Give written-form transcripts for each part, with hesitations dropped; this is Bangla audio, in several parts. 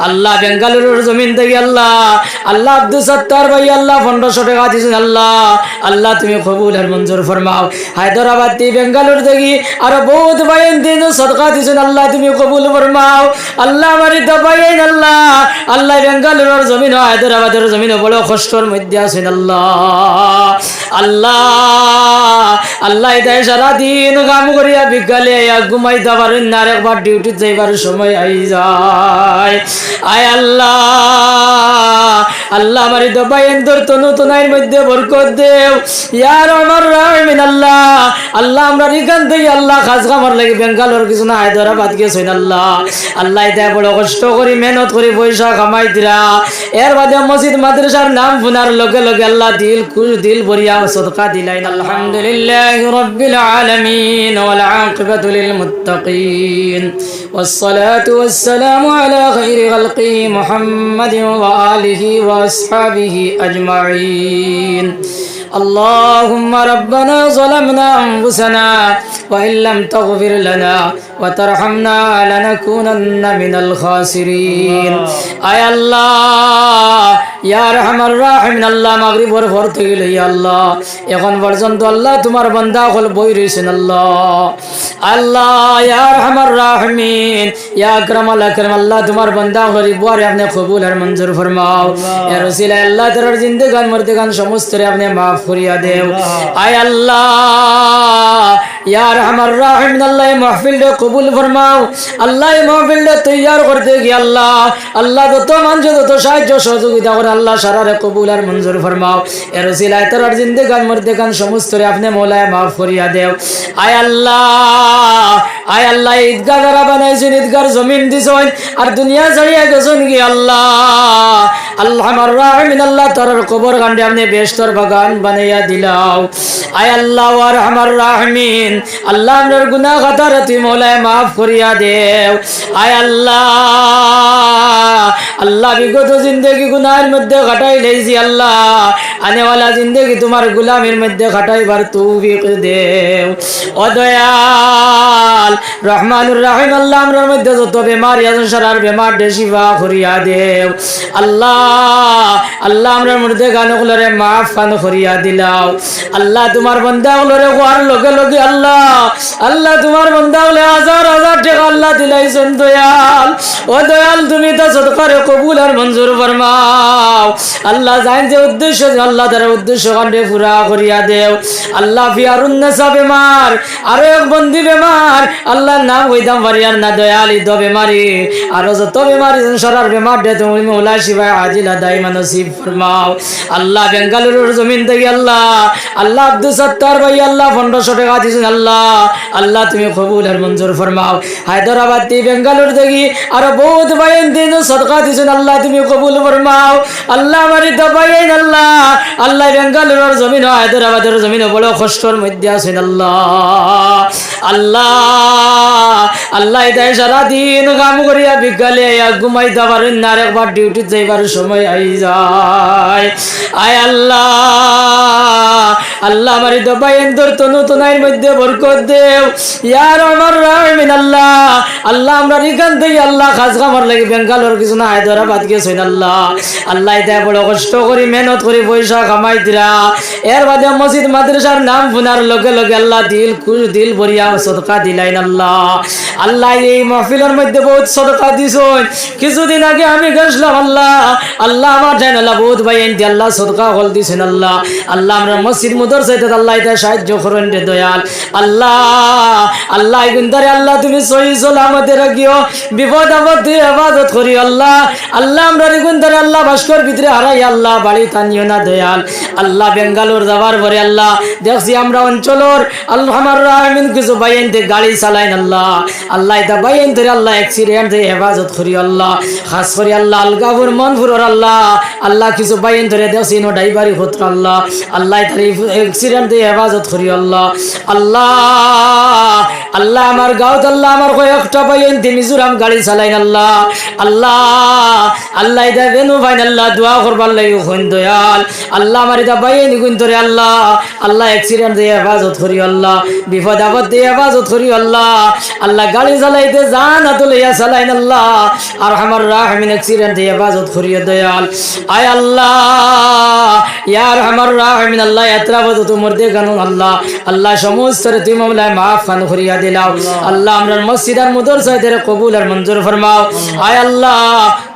আল্লাহ বেঙ্গালুরুর জমিন থেকে আল্লাহ আল্লাহ আব্দুল সত্তার ভাই আল্লাহ 1500 টাকা দিয়েছেন আল্লাহ আল্লাহ তুমি কবুল আর মঞ্জুর ফরমাও। হায়দ্রাবাদ থেকে বেঙ্গালুরু থেকে আরো বহুত ভাই দিন সদকা দিয়েছেন আল্লাহ তুমি কবুল ফরমাও। আল্লাহ আমারই দবাইন আল্লাহ আল্লাহ বেঙ্গালুরুর জমিন হায়দ্রাবাদের জমিন বড় কষ্টর মধ্যে আছেন আল্লাহ আল্লাহ আল্লাহ এটাই সারাদিন কাম করিয়া বিকালে ঘুমাইতে পারেন না, আরেকবার ডিউটি যাইবার সময় আই যায়। আয় আল্লাহ আল্লাহ আমারই দবাইন তোর তনু তনাইর মধ্যে বরকত দেও ইয়ার আমার রাহমিন আল্লাহ আল্লাহ আমরা এখান থেকে আল্লাহ কাজ কামার লাগে বেঙ্গালোর কিছু না হায়দ্রাবাদ গেছেন আল্লাহ আল্লাহ এটা বড় কষ্ট করি মেহনত করি পয়সা কামাই দিরা এর বাদে মসজিদ মাদ্রাসার নাম ফুনার লগে লগে আল্লাহ দিল খুশ দিল ভরিয়া সদকা দিলাইন। আলহামদুলিল্লাহি রাব্বিল আলামিন ওয়াল আকিবাতু লিল মুত্তাকিন والصلاة والسلام على خير خلقه محمد وآله وأصحابه أجمعين. اللهم ربنا ظلمنا أنفسنا وإن لم تغفر لنا وترحمنا لنكونن من الخاسرين. أي الله يا أرحم الراحمين আল্লাহ মাগরিবের পর থেকে লইয়া আল্লাহ এখন পর্যন্ত আল্লাহ তোমার বান্দা হল বই রইছেন আল্লাহ আল্লাহ ইয়া আরহামার রাহিমিন ইয়া আকরামাল আকরাম আল্লাহ তোমার বান্দা গরিবরে আপনি কবুল আর মঞ্জুর ফরমাও। ইয়া রাসূল আল্লাহ তার জিন্দেগান মরদেগান সমস্ত রে আপনি maaf করিয়া দেও। আয় আল্লাহ ইয়া আরহামার রাহিমিন আল্লাহ এই মাহফিলটা কবুল ফরমাও আল্লাহ এই মাহফিলটা তৈয়ার করতে গিয়ে আল্লাহ আল্লাহ যত মানুষ যত সাহায্য সহযোগিতা করে আল্লাহ সারারে কবুল আর মঞ্জুর ফরমাও। ইয়া রাসূল তার জিন্দেগান মরদেগান সমস্ত রে আপনি মওলায় maaf করিয়া দেও। আয় আল্লাহ আয় আল্লাহ ঈদগাহ যারা বানাইছেন ঈদগাহর জমিন দিছেন আর দুনিয়া ছাড়িয়া গেছেন কি আল্লাহ আল্লাহ আমার রাহিমিন আল্লাহ তার কবর কাণ্ডে আপনি বেহেশতের বাগান বানাইয়া দিলাও। আয় আল্লাহ আর আমার রাহিমিন আল্লাহ আমরার গুনাহ খাতার তুই মওলায় maaf করিয়া দেও। আয় আল্লাহ আল্লাহ বিগত জিন্দেগি গুনাহের মধ্যে কাটাই লেইছি আল্লাহ আনেওয়ালা জিন্দেগি তোমার গোলামির মধ্যে কাটাইবার তৌফিক দেও। ও দয়াল রহমানুর রহিম আল্লাহ আমরার মধ্যে যত বেমারি আছে সারার বেমার শিফা করিয়া দেও আল্লাহ আল্লাহ আমরার মধ্যে গানগুলোরে maaf ফান করিয়া দিলাও। আল্লাহ তোমার বান্দাগুলোরে কোয়ার লগে লগে আল্লাহ আল্লাহ তোমার বান্দাগুলো হাজার হাজার টাকা আল্লাহ দিলাইছেন দয়াল। ও দয়াল তুমি তো সদকারে কবুল আর মঞ্জুর ফরমাও আল্লাহ জান যে উদ্দেশ্য আল্লাহ তার উদ্দেশ্য কাণ্ডে পুরা করিয়া দেও। আল্লাহ ফিয়ারুন নাসা বেমার আরো এক বন্দি বেমার আল্লাহর নাম কইতাম পারি আর না দয়াল ইদ বেমারি আরো যত বেমারি সরার বেমার দে তুমি মওলা শিফা আজিলা দাইমা নসিব ফরমাও। আল্লাহ বেঙ্গালুরুর জমিন থেকে আল্লাহ আল্লাহ আব্দুল সত্তার ভাই আল্লাহ 1500 টাকা দিয়েছেন আল্লাহ আল্লাহ তুমি কবুল আর মঞ্জুর ফরমাও। হায়দ্রাবাদ থেকে বেঙ্গালুরু থেকে আরো বহুত ভাই দিন সদকা দিয়েছেন আল্লাহ তুমি কবুল ফরমাও। আল্লাহ আমারই দবাইন আল্লাহ আল্লাহ বেঙ্গালুরুর জমিন হায়দ্রাবাদের জমিন বড় কষ্টর মধ্যে আছেন আল্লাহ আল্লাহ আল্লাহ এটাই সারাদিন কাম করিয়া বিকালে ঘুমাইতে পারেন না, আরেকবার ডিউটি যাইবার সময় আই যায়। আয় আল্লাহ আল্লাহ আমারই দবাইন তোর তনু তনাইর মধ্যে বরকত দেও ইয়ার আমার রাহমিন আল্লাহ আল্লাহ আমরা এখান থেকে আল্লাহ কাজ কামার লাগে বেঙ্গালোর কিছু না হায়দ্রাবাদ গেছেন আল্লাহ আল্লাহ এটা বড় কষ্ট করি মেহনত করি পয়সা কামাই দিরা এর বাদে মসজিদ মাদ্রাসার নাম ফুনার লগে লগে আল্লাহ দিল খুশ দিল ভরিয়া সদকা দিলাইন আল্লাহ আল্লাহ এই মাহফিলের মধ্যে বহুত সদকা দিছেন। কিছুদিন আগে আমি গেছিলাম আল্লাহ আল্লাহ আমার জান আল্লাহ বহুত ভাই এনতে আল্লাহ সদকা হল দিছেন আল্লাহ আল্লাহ আমরা মসজিদ মাদ্রাসাতে আল্লাহ এটা সাহায্য করেন রে দয়াল আল্লাহ আল্লাহ গুনদারে আল্লাহ তুমি সহি সালামতে রাখিও বিপদ আপদ দিয়ে ইবাদত করি আল্লাহ আল্লাহ আমরা গুনদারে আল্লাহ ভাস্কর ভিতরে হারাই আল্লাহ বাড়ি টানিও না দয়াল আল্লাহ বেঙ্গালোর যাবার পরে আল্লাহ দেখছি আমরা অঞ্চলের আল্লাহ আমার রাহমিন কিছু বাইনতে গাড়ি চালাইন আল্লাহ আল্লাহ এটা বাইন ধরে আল্লাহ অ্যাক্সিডেন্ট দিয়ে হেফাজত করি আল্লাহ খাস করে আল্লাহ আলগাপুর মনপুরের আল্লাহ আল্লাহ কিছু বাইন ধরে দেখছি নো ড্রাইভারি হতো আল্লাহ আল্লাহ তার অ্যাক্সিডেন্ট দিয়ে হেফাজত করি আল্লাহ আল্লাহ আল্লাহ আমার গাঁত আল্লাহ আমার কয়েকটা বাইন মিজোরাম গাড়ি চালাইন আল্লাহ আল্লাহ আল্লাহ ইদা বেনু ফাইন আল্লাহ দোয়া করবার লাগি হইন দয়াল আল্লাহ আমার ইদা বাইয়ে নিগুন তোরে আল্লাহ আল্লাহ অ্যাক্সিডেন্ট দিয়ে হেফাজত করি আল্লাহ বিপদ আপদ দিয়ে হেফাজত করি আল্লাহ আল্লাহ গাড়ি চালাইতে জান হাত লইয়া চালাইন আল্লাহ আর আমার রাহমিন অ্যাক্সিডেন্ট দিয়ে হেফাজত করিও দয়াল আয় আল্লাহ ইয়ার আমার রাহমিন আল্লাহ এতরাবত তোমার দে গানুন আল্লাহ আল্লাহ সমস্ত তুই মামলায় মাফ খান করিয়া দিলাও আল্লাহ আমরার মসজিদ আর মুদরসায় তেরে কবুল আর মঞ্জুর ফরমাও আয় আল্লাহ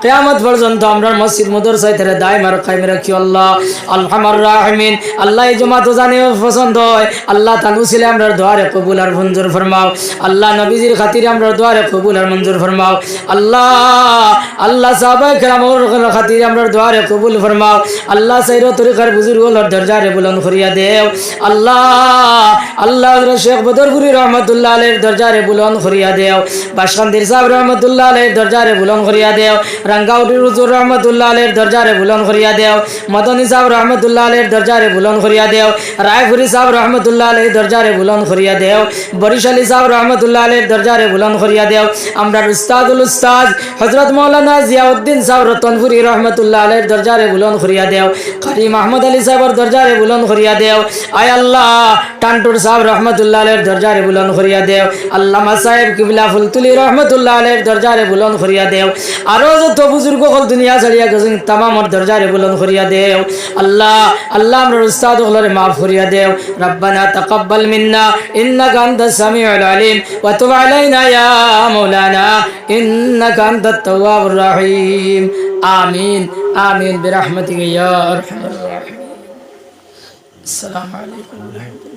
কিয়ামত পর্যন্ত আমরার মসজিদ মুদরসায় তেরে দায়ম আর কায়েম রাখিও আল্লাহ আলহামার রাহিমিন আল্লাহ এই জমা তো জানিও পছন্দ হয় আল্লাহ তানু ছিলে আমরার দোয়ারে কবুল আর মঞ্জুর ফরমাও আল্লাহ নবীজির খাতিরে আমরার দোয়ারে কবুল আর মঞ্জুর ফরমাও আল্লাহ আল্লাহ সাহাবায়ে কেরামের খাতিরে আমরার দোয়ারে কবুল ফরমাও আল্লাহ সাইরো তরিকার বুজুর্গর দরজারে বুলন্দ করিয়া দেও আল্লাহ আল্লাহ হযরত শেখ বদরপুরি রহমাতুল্লাহ আলাইহির দরজারে বুলন্দ করিয়া দেও বাসকান্দির সাহেব রহমাতুল্লাহ আলাইহির দরজারে বুলন্দ করিয়া দেও রাঙ্গাউটির হুজুর রহমাতুল্লাহ আলাইহির দরজারে বুলন্দ করিয়া দেও মদনী সাহেব রহমাতুল্লাহ আলাইহির দরজারে বুলন্দ করিয়া দেও রায়পুরি সাহেব রহমাতুল্লাহ আলাইহির দরজারে বুলন্দ করিয়া দেও বরিশালী সাহেব রহমাতুল্লাহ আলাইহির দরজারে বুলন্দ করিয়া দেও আমরার উস্তাদুল উস্তাদ হযরত মাওলানা জিয়াউদ্দিন সাহেব রতনপুরি রহমাতুল্লাহ আলাইহির দরজারে বুলন্দ করিয়া দেও কারি মাহমুদ আলী সাহেবের দরজারে বুলন্দ করিয়া দেও আয় আল্লাহ টান্টুর সাহেব রহমাতুল্লাহ আলাইহির দরজারে বুলন্দ করিয়া দেও আল্লামা সাহেব কিবলা ফুলতুলি রহমাতুল্লাহ আলাইহির দরজারে বুলন্দ করিয়া দেও আরো যত বুজুর্গ হল দুনিয়া ছাড়িয়া গেছেন তামামর দরজারে বুলন্দ করিয়া দেও আল্লাহ আল্লাহ আমরার উস্তাদ হলরে মাফ করিয়া দেও রব্বানা তাকাব্বাল মিন্না ইন্নাকা আনতাস সামিউল আলিম ওয়া তুব আলাইনা ইয়া মাওলানা ইন্নাকা আনতাত তাওয়াবুর রহিম আমিন আমিন বিরহমাতিকা ইয়া আরহামার রাহিমিন আসসালামু আলাইকুম ওয়া রাহমাতুল্লাহ।